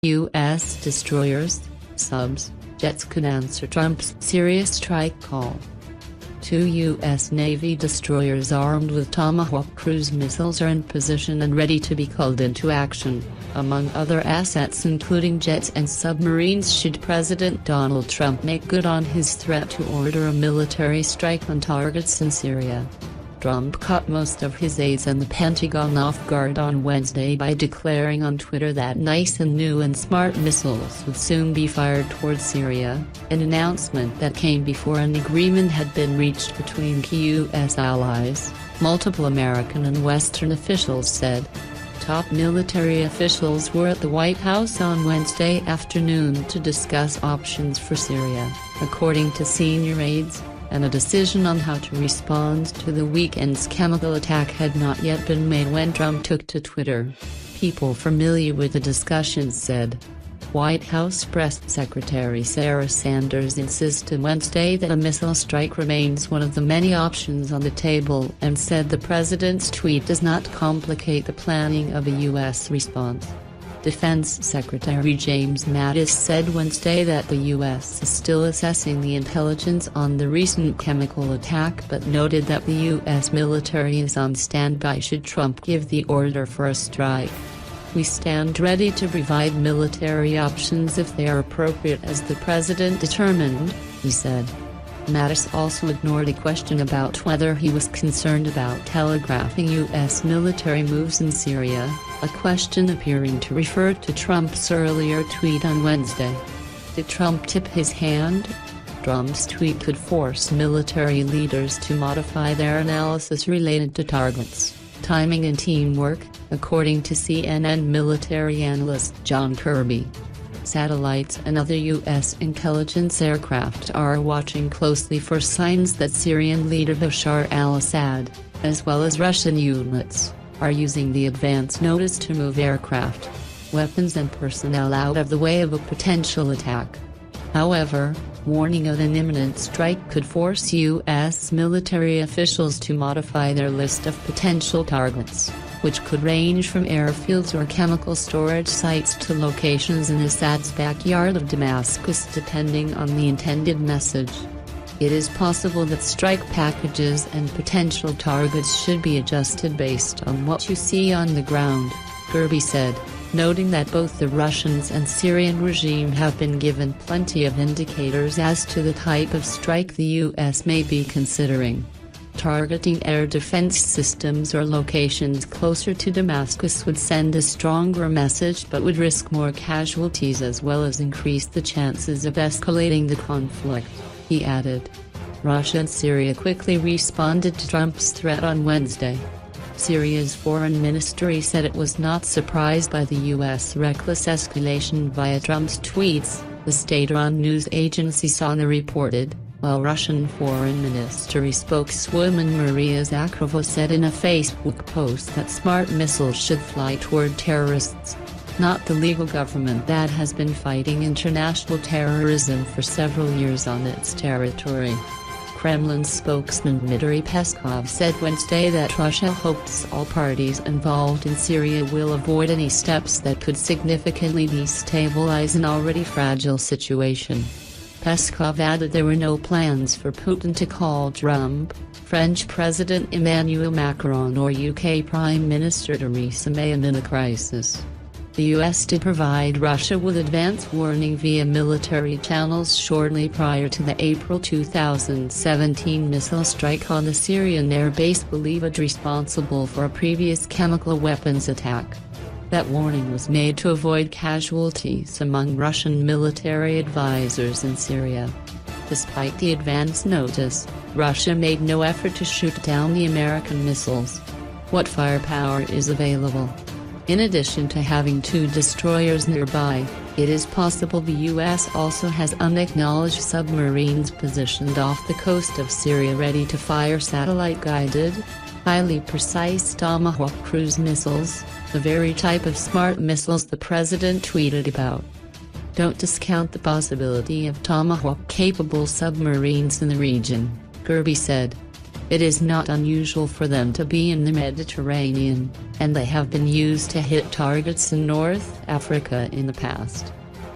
U.S. destroyers, subs, jets could answer Trump's Syria strike call. 2 U.S. Navy destroyers armed with Tomahawk cruise missiles are in position and ready to be called into action, among other assets including jets and submarines should President Donald Trump make good on his threat to order a military strike on targets in Syria. Trump caught most of his aides and the Pentagon off guard on Wednesday by declaring on Twitter that nice and new and smart missiles would soon be fired towards Syria, an announcement that came before an agreement had been reached between key U.S. allies, multiple American and Western officials said. Top military officials were at the White House on Wednesday afternoon to discuss options for Syria, according to senior aides, and a decision on how to respond to the weekend's chemical attack had not yet been made when Trump took to Twitter. People familiar with the discussions said. White House Press Secretary Sarah Sanders insisted Wednesday that a missile strike remains one of the many options on the table and said the president's tweet does not complicate the planning of a U.S. response. Defense Secretary James Mattis said Wednesday that the U.S. is still assessing the intelligence on the recent chemical attack but noted that the U.S. military is on standby should Trump give the order for a strike. We stand ready to provide military options if they are appropriate as the president determined, he said. Mattis also ignored a question about whether he was concerned about telegraphing U.S. military moves in Syria, a question appearing to refer to Trump's earlier tweet on Wednesday. Did Trump tip his hand? Trump's tweet could force military leaders to modify their analysis related to targets, timing and teamwork, according to CNN military analyst John Kirby. Satellites and other U.S. intelligence aircraft are watching closely for signs that Syrian leader Bashar al-Assad, as well as Russian units, are using the advance notice to move aircraft, weapons and personnel out of the way of a potential attack. However, warning of an imminent strike could force U.S. military officials to modify their list of potential targets, which could range from airfields or chemical storage sites to locations in Assad's backyard of Damascus depending on the intended message. It is possible that strike packages and potential targets should be adjusted based on what you see on the ground, Kirby said, noting that both the Russians and Syrian regime have been given plenty of indicators as to the type of strike the U.S. may be considering. Targeting air defense systems or locations closer to Damascus would send a stronger message but would risk more casualties as well as increase the chances of escalating the conflict, he added. Russia and Syria quickly responded to Trump's threat on Wednesday. Syria's foreign ministry said it was not surprised by the U.S. reckless escalation via Trump's tweets, the state-run news agency SANA reported, while Russian Foreign Ministry spokeswoman Maria Zakharova said in a Facebook post that smart missiles should fly toward terrorists, not the legal government that has been fighting international terrorism for several years on its territory. Kremlin spokesman Dmitry Peskov said Wednesday that Russia hopes all parties involved in Syria will avoid any steps that could significantly destabilize an already fragile situation. Peskov added there were no plans for Putin to call Trump, French President Emmanuel Macron or UK Prime Minister Theresa May in a crisis. The US did provide Russia with advance warning via military channels shortly prior to the April 2017 missile strike on the Syrian airbase believed responsible for a previous chemical weapons attack. That warning was made to avoid casualties among Russian military advisors in Syria. Despite the advance notice, Russia made no effort to shoot down the American missiles. What firepower is available? In addition to having 2 destroyers nearby, it is possible the U.S. also has unacknowledged submarines positioned off the coast of Syria ready to fire satellite-guided, highly precise Tomahawk cruise missiles, the very type of smart missiles the president tweeted about. Don't discount the possibility of Tomahawk-capable submarines in the region, Kirby said. It is not unusual for them to be in the Mediterranean, and they have been used to hit targets in North Africa in the past.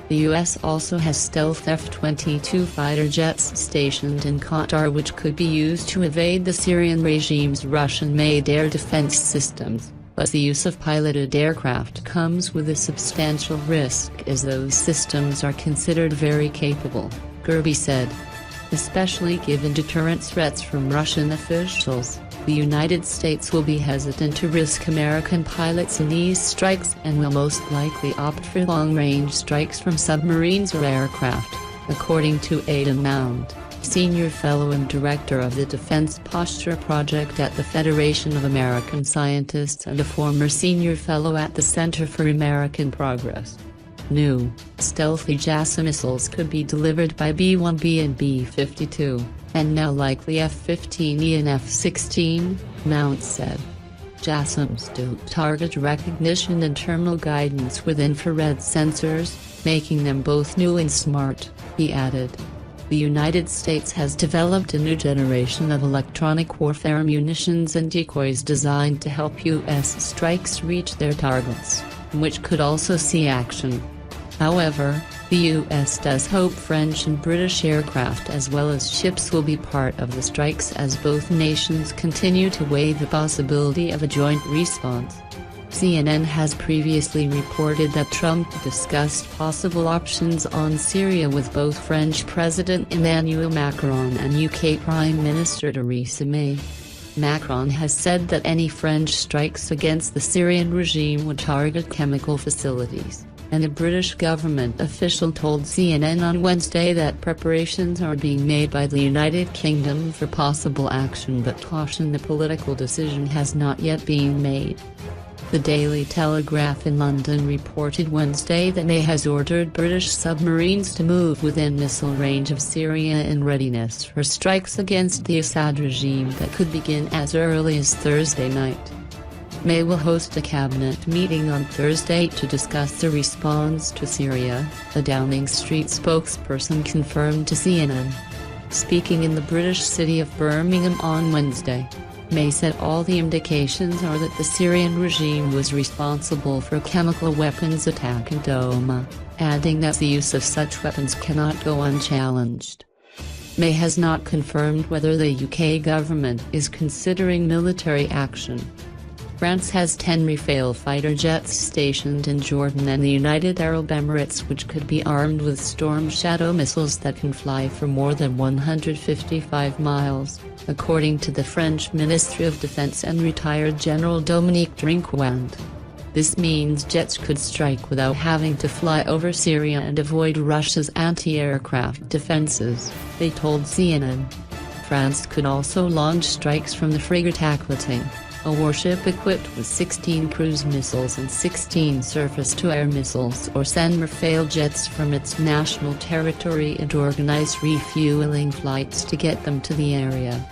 The US also has stealth F-22 fighter jets stationed in Qatar which could be used to evade the Syrian regime's Russian-made air defense systems, but the use of piloted aircraft comes with a substantial risk as those systems are considered very capable, Kirby said. Especially given deterrent threats from Russian officials, the United States will be hesitant to risk American pilots in these strikes and will most likely opt for long-range strikes from submarines or aircraft, according to Aidan Mound, senior fellow and director of the Defense Posture Project at the Federation of American Scientists and a former senior fellow at the Center for American Progress. New, stealthy JASSM missiles could be delivered by B-1B and B-52, and now likely F-15E and F-16, Mount said. JASSMs do target recognition and terminal guidance with infrared sensors, making them both new and smart, he added. The United States has developed a new generation of electronic warfare munitions and decoys designed to help U.S. strikes reach their targets, which could also see action. However, the U.S. does hope French and British aircraft as well as ships will be part of the strikes as both nations continue to weigh the possibility of a joint response. CNN has previously reported that Trump discussed possible options on Syria with both French President Emmanuel Macron and UK Prime Minister Theresa May. Macron has said that any French strikes against the Syrian regime would target chemical facilities, and a British government official told CNN on Wednesday that preparations are being made by the United Kingdom for possible action but cautioned the political decision has not yet been made. The Daily Telegraph in London reported Wednesday that May has ordered British submarines to move within missile range of Syria in readiness for strikes against the Assad regime that could begin as early as Thursday night. May will host a cabinet meeting on Thursday to discuss the response to Syria, a Downing Street spokesperson confirmed to CNN. Speaking in the British city of Birmingham on Wednesday, May said all the indications are that the Syrian regime was responsible for a chemical weapons attack in Douma, adding that the use of such weapons cannot go unchallenged. May has not confirmed whether the UK government is considering military action. France has 10 Rafale fighter jets stationed in Jordan and the United Arab Emirates which could be armed with Storm Shadow missiles that can fly for more than 155 miles, according to the French Ministry of Defense and retired General Dominique Drinkwand. This means jets could strike without having to fly over Syria and avoid Russia's anti-aircraft defenses, they told CNN. France could also launch strikes from the frigate Aquitaine, a warship equipped with 16 cruise missiles and 16 surface-to-air missiles, or send Rafale jets from its national territory and organize refueling flights to get them to the area.